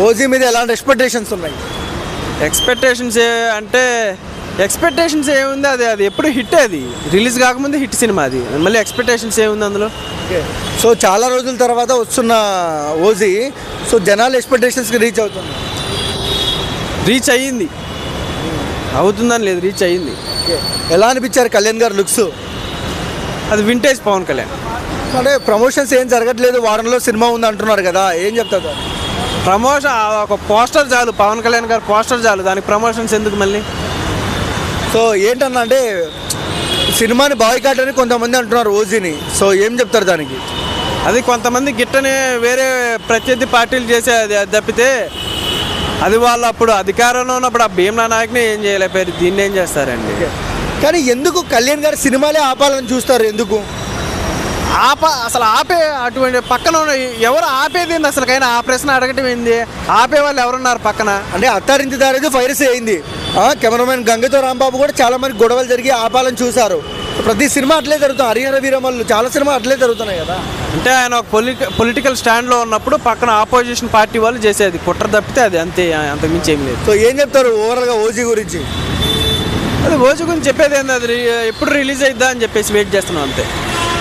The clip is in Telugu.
ఓజీ మీద ఎలాంటి ఎక్స్పెక్టేషన్స్ ఉన్నాయి? ఎక్స్పెక్టేషన్స్ ఏముంది, అది ఎప్పుడు హిట్, అది రిలీజ్ కాకముందే హిట్ సినిమా, అది మళ్ళీ ఎక్స్పెక్టేషన్స్ ఏముంది అందులో. సో చాలా రోజుల తర్వాత వస్తున్న ఓజీ, సో జనాలు ఎక్స్పెక్టేషన్స్కి రీచ్ అవుతుంది. రీచ్ అయ్యింది, అవుతుందని లేదు, రీచ్ అయ్యింది. ఎలా అనిపించారు కళ్యాణ్ గారు లుక్స్? అది వింటేజ్ పవన్ కళ్యాణ్. అంటే ప్రమోషన్స్ ఏం జరగట్లేదు, వారంలో సినిమా ఉంది అంటున్నారు కదా, ఏం చెప్తారు? ప్రమోషన్ ఒక పోస్టర్ చాలు, పవన్ కళ్యాణ్ గారు పోస్టర్ చాలు, దానికి ప్రమోషన్స్ ఎందుకు మళ్ళీ? సో ఏంటన్నా అంటే సినిమాని బాయ్కాట్ అని కొంతమంది అంటున్నారు ఓజీని, సో ఏం చెప్తారు దానికి? అది కొంతమంది గిట్టనే వేరే ప్రత్యర్థి పార్టీలు చేసే అది తప్పితే, అది వాళ్ళు అప్పుడు అధికారంలో ఉన్నప్పుడు ఆ భీమ్లా నాయక్ని ఏం చేయలేకపోయారు, దీన్ని ఏం చేస్తారండి? కానీ ఎందుకు కళ్యాణ్ గారు సినిమాలే ఆపాలని చూస్తారు, ఎందుకు? అసలు అటువంటి పక్కన ఎవరు ఆపేది ఏంది అసలుకైనా? ఆ ప్రశ్న అడగటం ఏంది? ఆపే వాళ్ళు ఎవరున్నారు పక్కన? అంటే అత్తారింటి దారేది ఫైరసీ అయింది. కెమెరామెన్ గంగతో రాంబాబు కూడా చాలా మంది గొడవలు జరిగి ఆపాలని చూశారు. ప్రతి సినిమా అట్లే జరుగుతుంది. హరిహర వీరమల్లు చాలా సినిమా అట్లే జరుగుతున్నాయి కదా. అంటే ఆయన ఒక పొలిటికల్ స్టాండ్లో ఉన్నప్పుడు పక్కన ఆపోజిషన్ పార్టీ వాళ్ళు చేసేది కుట్ర తప్పితే అది అంతే, అంతకుమించి ఏం లేదు. సో ఏం చెప్తారు ఓవరాల్గా ఓజీ గురించి? అది ఓజీ గురించి చెప్పేది ఏంది, అది ఎప్పుడు రిలీజ్ అయిద్దా అని చెప్పేసి వెయిట్ చేస్తున్నాం అంతే.